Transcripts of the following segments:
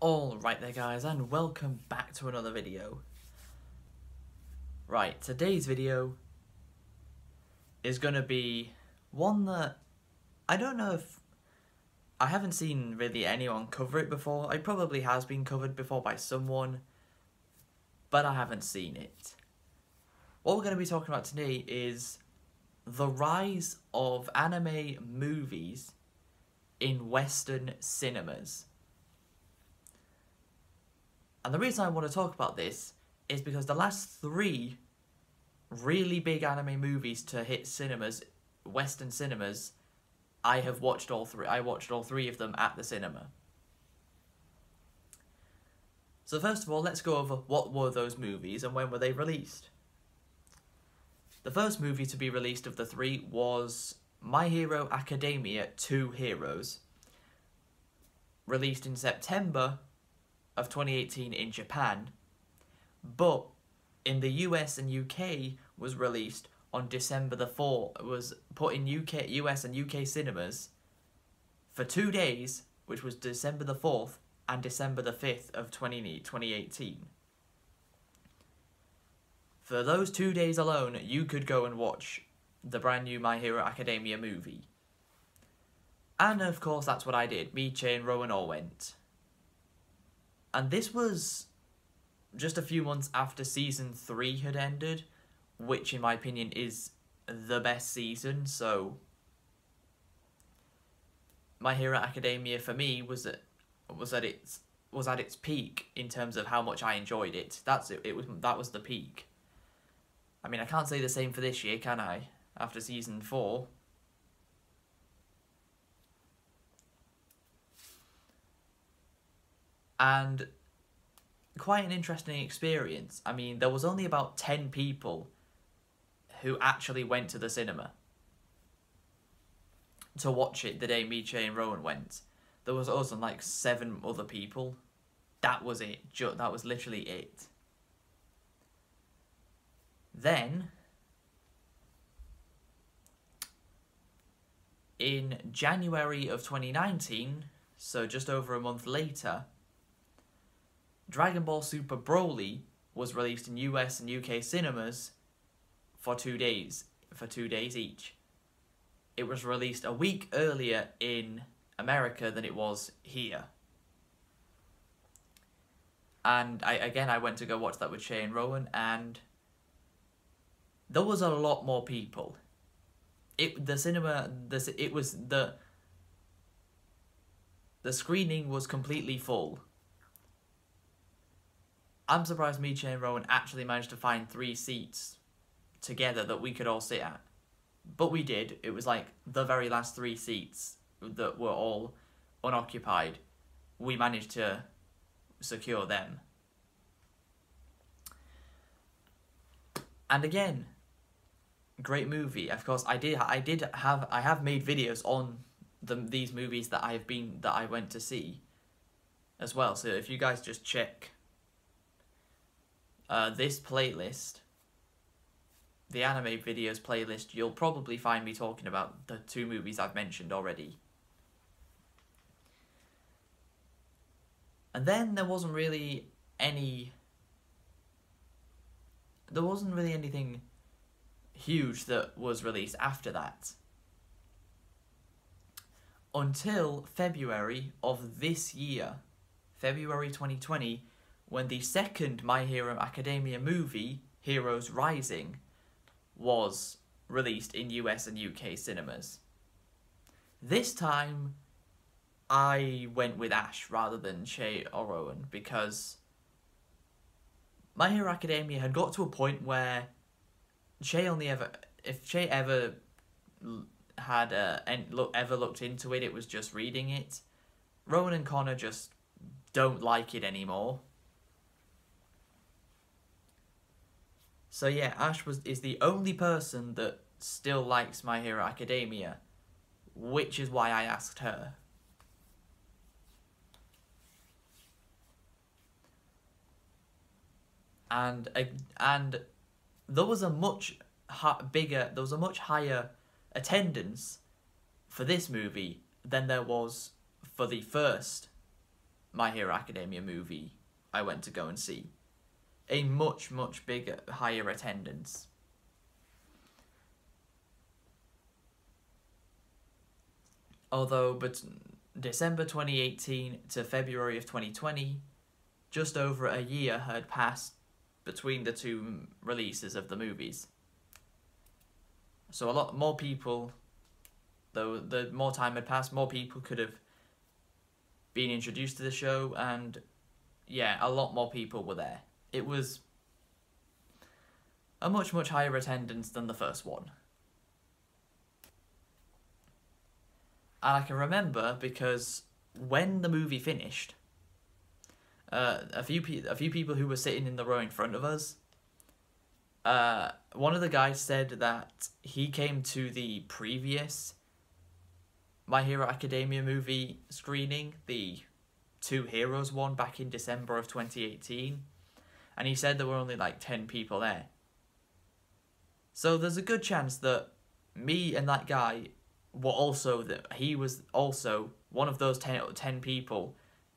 Alright there guys, and welcome back to another video. Right, today's video is going to be one that I don't know if I haven't seen really anyone cover it before. It probably has been covered before by someone, but I haven't seen it. What we're going to be talking about today is the rise of anime movies in Western cinemas. And the reason I want to talk about this is because the last three really big anime movies to hit cinemas, Western cinemas, I have watched all three. I watched all three of them at the cinema. So first of all, let's go over what were those movies and when were they released. The first movie to be released of the three was My Hero Academia 2 Heroes, released in September of 2018 in Japan, but in the US and UK was released on December the 4th. It was put in US and UK cinemas for 2 days, which was December the 4th and December the 5th of 2018. For those 2 days alone, you could go and watch the brand new My Hero Academia movie. And of course that's what I did. Me, Che and Rowan all went. And this was just a few months after Season 3 had ended, which in my opinion is the best season, so My Hero Academia for me was at its peak in terms of how much I enjoyed it. That was the peak. I mean, I can't say the same for this year, can I? After Season 4. And quite an interesting experience. I mean, there was only about 10 people who actually went to the cinema to watch it the day me, Che and Rowan went. There was us and like 7 other people. That was it. That was literally it. Then, in January of 2019, so just over a month later, Dragon Ball Super Broly was released in US and UK cinemas for 2 days, each. It was released a week earlier in America than it was here. And I went to go watch that with Shay and Rowan, and there was a lot more people. The screening was completely full. I'm surprised me, Che and Rowan actually managed to find 3 seats together that we could all sit at. But we did. It was like the very last 3 seats that were all unoccupied. We managed to secure them. And again, great movie. Of course, I have made videos on these movies that I went to see as well. So if you guys just check this playlist, the anime videos playlist, you'll probably find me talking about the 2 movies I've mentioned already. And then there wasn't really anything huge that was released after that. Until February of this year, February 2020, when the second My Hero Academia movie, Heroes Rising, was released in US and UK cinemas. This time, I went with Ash rather than Shay or Rowan, because My Hero Academia had got to a point where if Shay ever looked into it, it was just reading it. Rowan and Connor just don't like it anymore. So yeah, Ash is the only person that still likes My Hero Academia, which is why I asked her. And there was a much higher attendance for this movie than there was for the first My Hero Academia movie I went to go and see. A much, much bigger, higher attendance. Although, but December 2018 to February of 2020, just over a year had passed between the two releases of the movies. So a lot more people, though the more time had passed, more people could have been introduced to the show, and yeah, a lot more people were there. It was a much, much higher attendance than the first one. And I can remember because when the movie finished, a few people who were sitting in the row in front of us, one of the guys said that he came to the previous My Hero Academia movie screening, the Two Heroes one, back in December of 2018, and he said there were only like 10 people there. So there's a good chance that me and that guy were also, that he was also one of those 10 people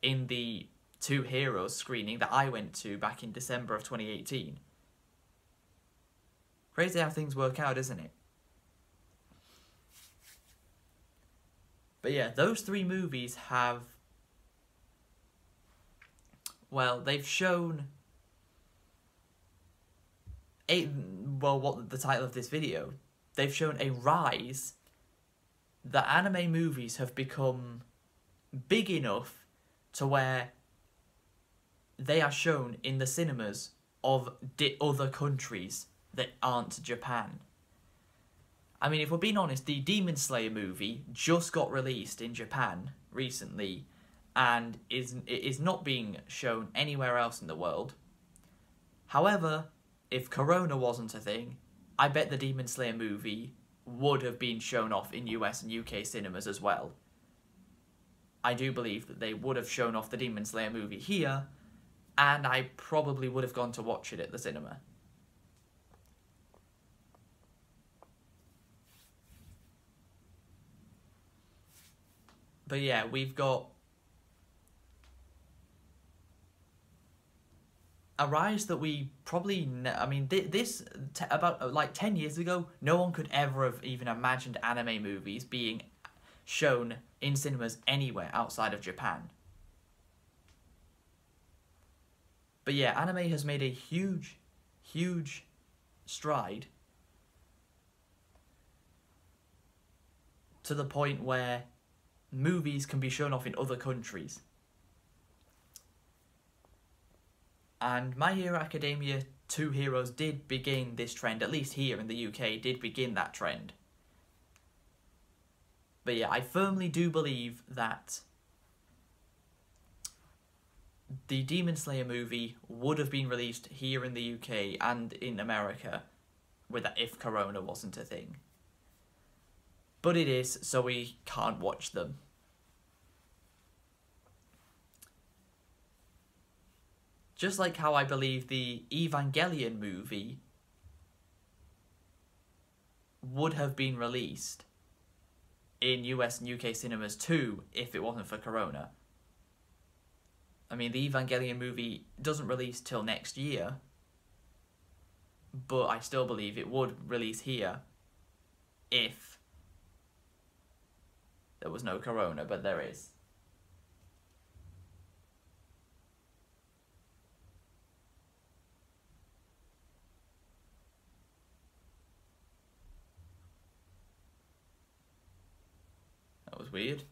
in the Two Heroes screening that I went to back in December of 2018. Crazy how things work out, isn't it? But yeah, those three movies have, well, they've shown what the title of this video, they've shown a rise that anime movies have become big enough to where they are shown in the cinemas of other countries that aren't Japan. I mean, if we're being honest, the Demon Slayer movie just got released in Japan recently and is not being shown anywhere else in the world. However, if Corona wasn't a thing, I bet the Demon Slayer movie would have been shown off in US and UK cinemas as well. I do believe that they would have shown off the Demon Slayer movie here, and I probably would have gone to watch it at the cinema. But yeah, we've got a rise that we probably, I mean, about like 10 years ago, no one could ever have even imagined anime movies being shown in cinemas anywhere outside of Japan. But yeah, anime has made a huge, huge stride to the point where movies can be shown off in other countries. And My Hero Academia 2 Heroes did begin this trend, at least here in the UK, did begin that trend. But yeah, I firmly do believe that the Demon Slayer movie would have been released here in the UK and in America if Corona wasn't a thing. But it is, so we can't watch them. Just like how I believe the Evangelion movie would have been released in US and UK cinemas too if it wasn't for Corona. I mean, the Evangelion movie doesn't release till next year, but I still believe it would release here if there was no Corona, but there is. That was weird.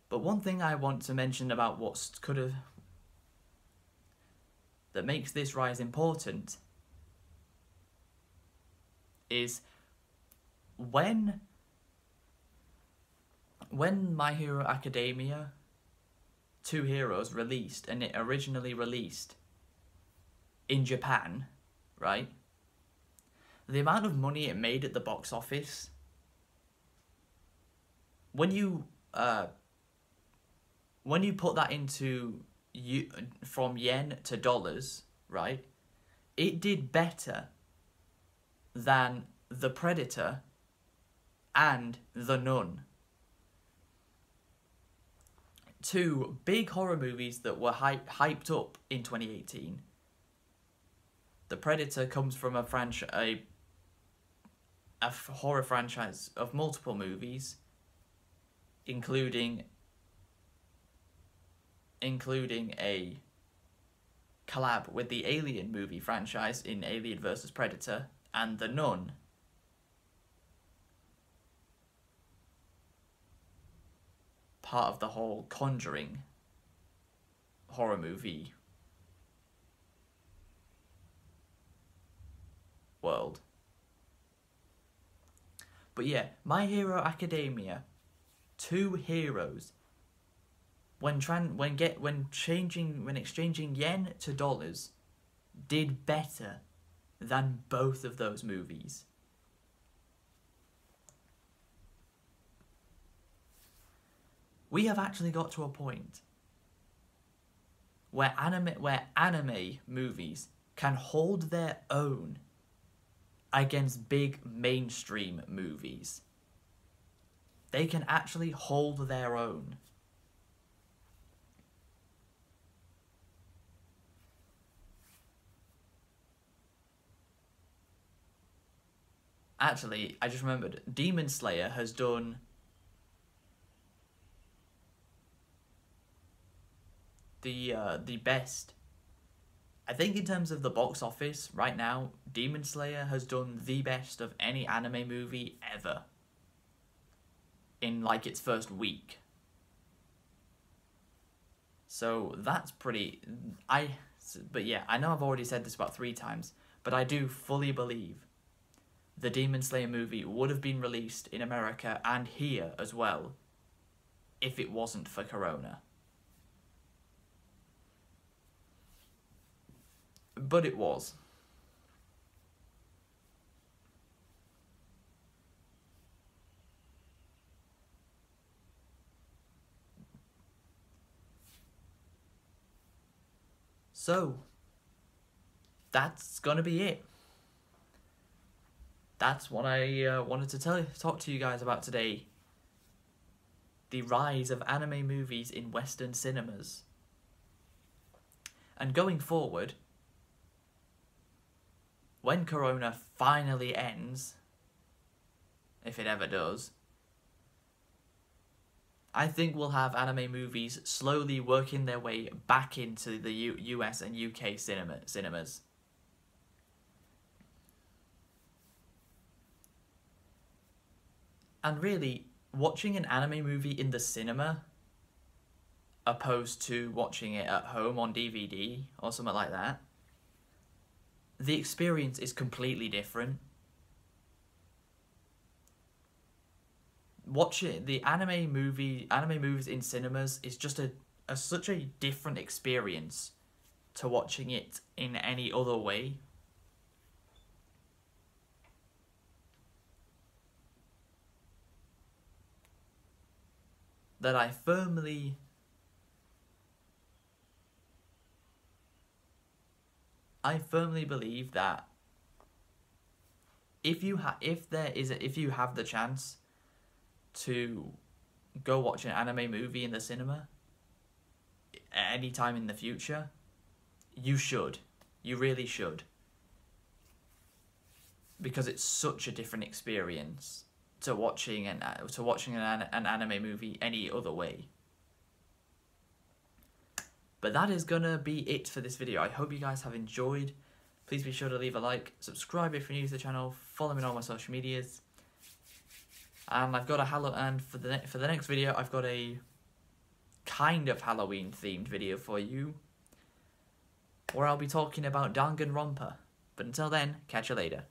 But one thing I want to mention about that makes this rise important is when My Hero Academia 2 Heroes released, and it originally released in Japan, right? The amount of money it made at the box office, when you put that into from yen to dollars, right? It did better than The Predator and The Nun. Two big horror movies that were hyped up in 2018. The Predator comes from a horror franchise of multiple movies, including a collab with the Alien movie franchise in Alien vs. Predator, and The Nun. Part of the whole Conjuring horror movie world. But yeah, My Hero Academia, two heroes. When exchanging yen to dollars, did better than both of those movies. We have actually got to a point where anime movies can hold their own against big mainstream movies. They can actually hold their own. Actually, I just remembered, Demon Slayer has done the best. I think in terms of the box office right now, Demon Slayer has done the best of any anime movie ever in like its first week. So that's pretty... But yeah, I know I've already said this about 3 times, but I do fully believe the Demon Slayer movie would have been released in America and here as well if it wasn't for Corona. But it was. So, that's gonna be it. That's what I wanted to talk to you guys about today. The rise of anime movies in Western cinemas. And going forward, when Corona finally ends, if it ever does, I think we'll have anime movies slowly working their way back into the US and UK cinemas. And really, watching an anime movie in the cinema, opposed to watching it at home on DVD or something like that, the experience is completely different. Watching the anime movies in cinemas is just such a different experience to watching it in any other way. That I firmly believe that if you have the chance to go watch an anime movie in the cinema at any time in the future, you should. You really should. Because it's such a different experience to watching an anime movie any other way. But that is gonna be it for this video. I hope you guys have enjoyed. Please be sure to leave a like, subscribe if you're new to the channel, follow me on all my social medias. And I've got for the next video, I've got a kind of Halloween themed video for you, where I'll be talking about Danganronpa. But until then, catch you later.